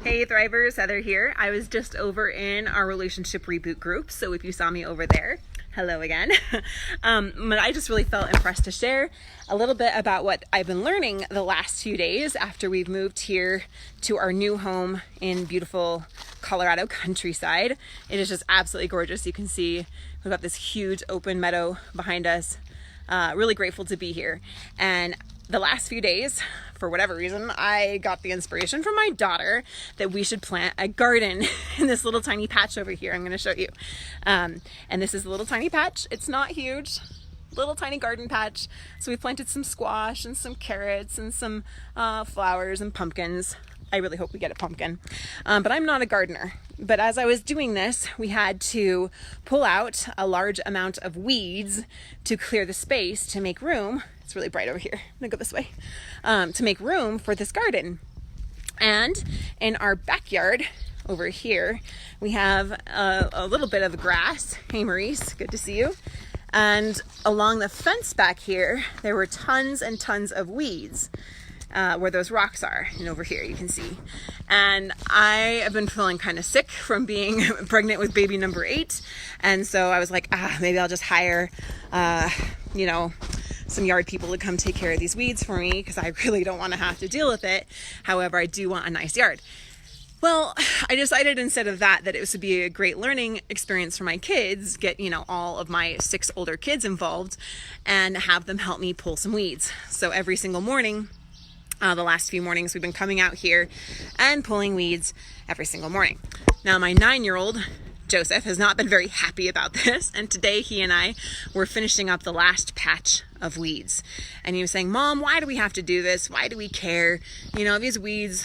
Hey Thrivers, Heather here. I was just over in our relationship reboot group, so if you saw me over there, hello again. But I just really felt impressed to share a little bit about what I've been learning the last few days after we've moved here to our new home in beautiful Colorado countryside. It is just absolutely gorgeous. You can see we've got this huge open meadow behind us. Really grateful to be here. And the last few days, for whatever reason, I got the inspiration from my daughter that we should plant a garden in this little tiny patch over here. I'm going to show you. And this is a little tiny patch. It's not huge. Little tiny garden patch. So we planted some squash and some carrots and some flowers and pumpkins. I really hope we get a pumpkin. But I'm not a gardener. But as I was doing this, we had to pull out a large amount of weeds to clear the space to make room. It's really bright over here. I'm gonna go this way. To make room for this garden. And in our backyard over here, we have a little bit of grass. Hey Maurice, good to see you. And along the fence back here, there were tons and tons of weeds. Where those rocks are, and over here you can see. And I have been feeling kind of sick from being pregnant with baby number 8, and so I was like, maybe I'll just hire some yard people to come take care of these weeds for me, because I really don't want to have to deal with it. However, I do want a nice yard. Well, I decided instead of that it would be a great learning experience for my kids, get, all of my 6 older kids involved and have them help me pull some weeds. So every single morning, the last few mornings, we've been coming out here and pulling weeds every single morning. Now, my 9-year-old, Joseph, has not been very happy about this. And today he and I were finishing up the last patch of weeds. And he was saying, Mom, why do we have to do this? Why do we care? These weeds,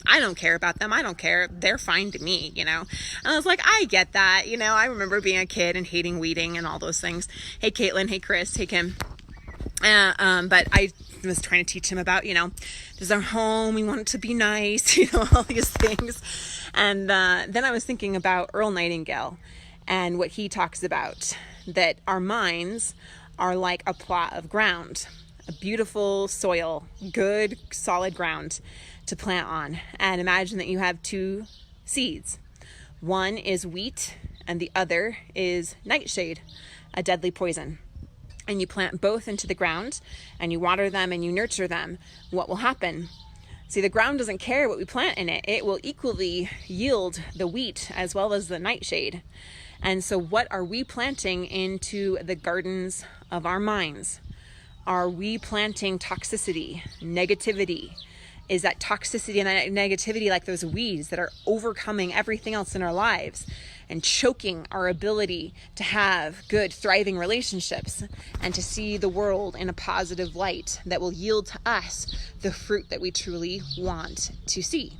I don't care about them. I don't care. They're fine to me, And I was like, I get that. I remember being a kid and hating weeding and all those things. Hey, Caitlin. Hey, Chris. Hey, Kim. But I was trying to teach him about, this is our home, we want it to be nice, all these things. And then I was thinking about Earl Nightingale and what he talks about, that our minds are like a plot of ground, a beautiful soil, good, solid ground to plant on. And imagine that you have 2 seeds. One is wheat and the other is nightshade, a deadly poison. And you plant both into the ground and you water them and you nurture them, what will happen? See, the ground doesn't care what we plant in it. It will equally yield the wheat as well as the nightshade. And so what are we planting into the gardens of our minds? Are we planting toxicity, negativity? Is that toxicity and that negativity like those weeds that are overcoming everything else in our lives and choking our ability to have good, thriving relationships and to see the world in a positive light that will yield to us the fruit that we truly want to see?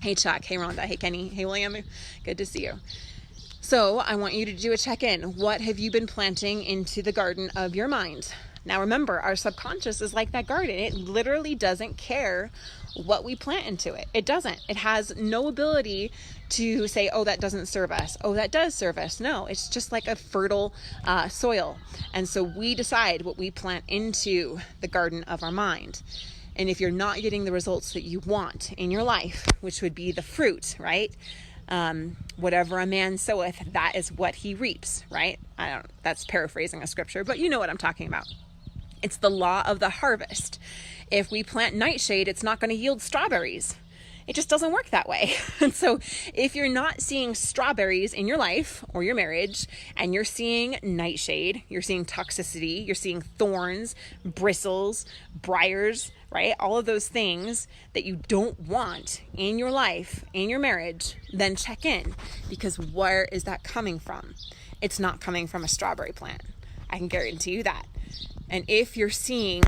Hey Chuck, hey Rhonda, hey Kenny, hey William, good to see you. So I want you to do a check-in. What have you been planting into the garden of your mind? Now remember, our subconscious is like that garden. It literally doesn't care what we plant into it. It doesn't. It has no ability to say, oh, that doesn't serve us. Oh, that does serve us. No, it's just like a fertile soil. And so we decide what we plant into the garden of our mind. And if you're not getting the results that you want in your life, which would be the fruit, right? Whatever a man soweth, that is what he reaps, right? That's paraphrasing a scripture, but you know what I'm talking about. It's the law of the harvest. If we plant nightshade, it's not going to yield strawberries. It just doesn't work that way. And so if you're not seeing strawberries in your life or your marriage, and you're seeing nightshade, you're seeing toxicity, you're seeing thorns, bristles, briars, right? All of those things that you don't want in your life, in your marriage, then check in, because where is that coming from? It's not coming from a strawberry plant. I can guarantee you that. And if you're seeing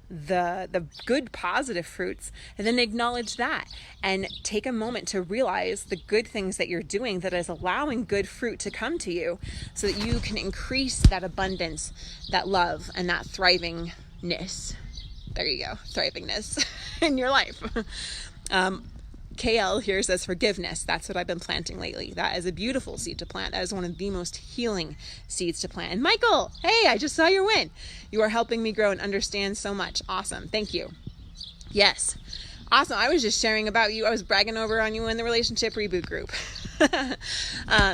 the good positive fruits, and then acknowledge that and take a moment to realize the good things that you're doing that is allowing good fruit to come to you, so that you can increase that abundance, that love, and that thrivingness. There you go, thrivingness in your life. KL here says forgiveness. That's what I've been planting lately. That is a beautiful seed to plant. That is one of the most healing seeds to plant. And Michael, hey, I just saw your win. You are helping me grow and understand so much. Awesome. Thank you. Yes, Awesome. I was just sharing about you. I was bragging over on you in the relationship reboot group.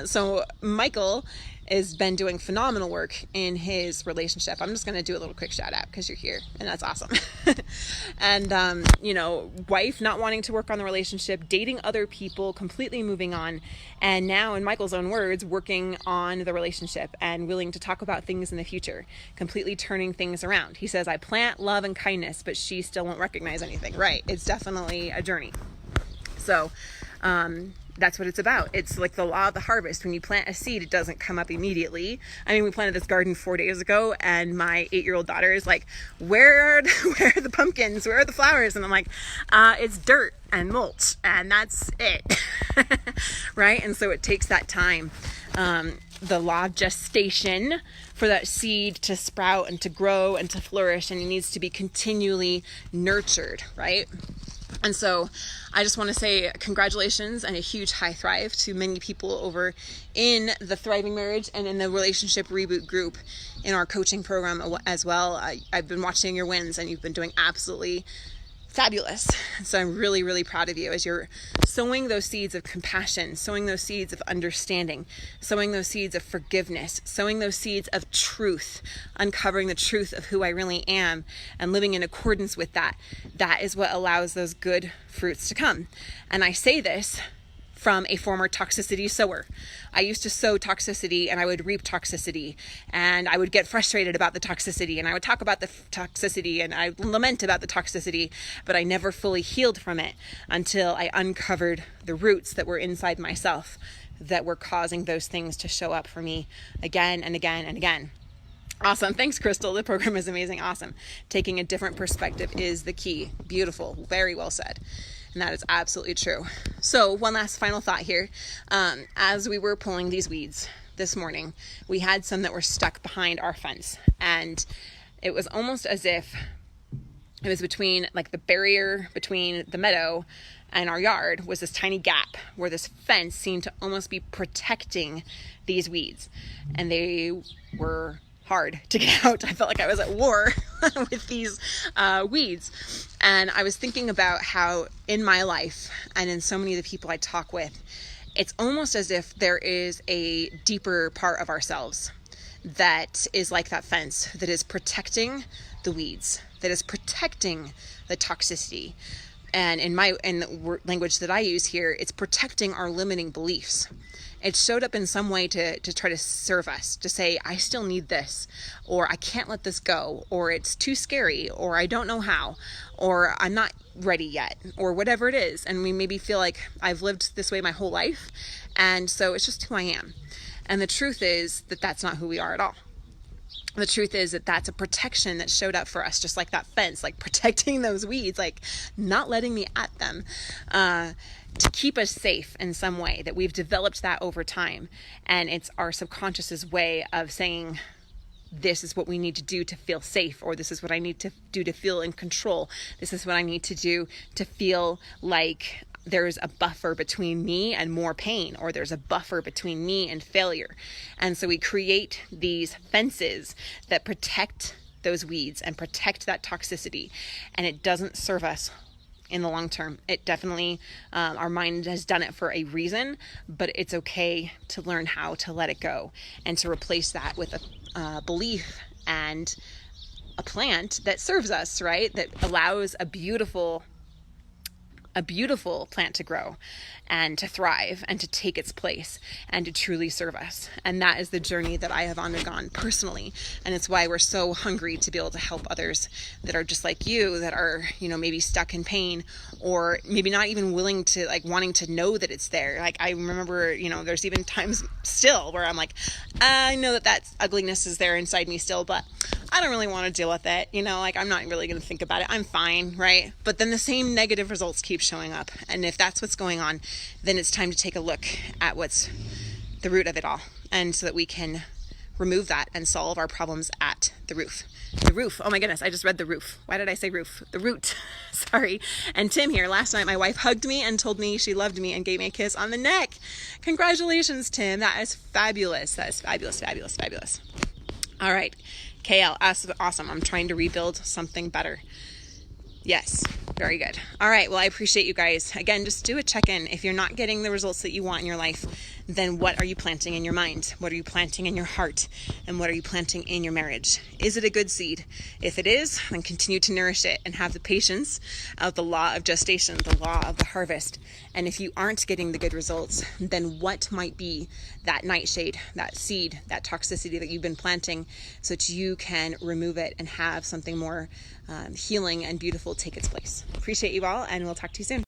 So Michael has been doing phenomenal work in his relationship. I'm just going to do a little quick shout out because you're here and that's awesome. And, wife not wanting to work on the relationship, dating other people, completely moving on. And now, in Michael's own words, working on the relationship and willing to talk about things in the future, completely turning things around. He says, I plant love and kindness, but she still won't recognize anything. Right. It's definitely a journey. So, that's what it's about. It's like the law of the harvest. When you plant a seed, it doesn't come up immediately. I mean, we planted this garden 4 days ago and my 8-year-old daughter is like, where are the pumpkins? Where are the flowers? And I'm like, it's dirt and mulch and that's it. Right? And so it takes that time. The law of gestation for that seed to sprout and to grow and to flourish, and it needs to be continually nurtured, right? And so I just want to say congratulations and a huge high thrive to many people over in the Thriving Marriage and in the Relationship Reboot group in our coaching program as well. I've been watching your wins and you've been doing absolutely fabulous. So I'm really, really proud of you as you're sowing those seeds of compassion, sowing those seeds of understanding, sowing those seeds of forgiveness, sowing those seeds of truth, uncovering the truth of who I really am and living in accordance with that. That is what allows those good fruits to come. And I say this from a former toxicity sower. I used to sow toxicity and I would reap toxicity and I would get frustrated about the toxicity and I would talk about the toxicity and I lament about the toxicity, but I never fully healed from it until I uncovered the roots that were inside myself that were causing those things to show up for me again and again and again. Awesome. Thanks, Crystal. The program is amazing. Awesome. Taking a different perspective is the key. Beautiful. Very well said. And that is absolutely true. So one last final thought here. As we were pulling these weeds this morning, we had some that were stuck behind our fence. And it was almost as if it was between, like, the barrier between the meadow and our yard was this tiny gap where this fence seemed to almost be protecting these weeds. And they were hard to get out. I felt like I was at war with these weeds. And I was thinking about how in my life and in so many of the people I talk with, it's almost as if there is a deeper part of ourselves that is like that fence that is protecting the weeds, that is protecting the toxicity. And in the language that I use here, it's protecting our limiting beliefs. It showed up in some way to try to serve us, to say, I still need this, or I can't let this go, or it's too scary, or I don't know how, or I'm not ready yet, or whatever it is. And we maybe feel like I've lived this way my whole life, and so it's just who I am. And the truth is that that's not who we are at all. The truth is that that's a protection that showed up for us, just like that fence, like protecting those weeds, like not letting me at them, to keep us safe in some way, that we've developed that over time. And it's our subconscious's way of saying, this is what we need to do to feel safe, or this is what I need to do to feel in control. This is what I need to do to feel like there's a buffer between me and more pain, or there's a buffer between me and failure. And so we create these fences that protect those weeds and protect that toxicity. And it doesn't serve us in the long term. It definitely, our mind has done it for a reason, but it's okay to learn how to let it go and to replace that with a belief and a plant that serves us, right? That allows a beautiful plant to grow and to thrive and to take its place and to truly serve us. And that is the journey that I have undergone personally. And it's why we're so hungry to be able to help others that are just like you, that are, maybe stuck in pain, or maybe not even willing to, like, wanting to know that it's there. Like, I remember, there's even times still where I'm like, I know that ugliness is there inside me still, but I don't really want to deal with it. I'm not really going to think about it. I'm fine, right? But then the same negative results keep showing up. And if that's what's going on, then it's time to take a look at what's the root of it all. And so that we can remove that and solve our problems at the roof. The roof. Oh my goodness. I just read the roof. Why did I say roof? The root. Sorry. And Tim here, last night my wife hugged me and told me she loved me and gave me a kiss on the neck. Congratulations, Tim. That is fabulous. That is fabulous, fabulous, fabulous. All right. KL, awesome. I'm trying to rebuild something better. Yes, very good. All right, well, I appreciate you guys. Again, just do a check-in. If you're not getting the results that you want in your life, then what are you planting in your mind? What are you planting in your heart? And what are you planting in your marriage? Is it a good seed? If it is, then continue to nourish it and have the patience of the law of gestation, the law of the harvest. And if you aren't getting the good results, then what might be that nightshade, that seed, that toxicity that you've been planting, so that you can remove it and have something more healing and beautiful take its place. Appreciate you all, and we'll talk to you soon.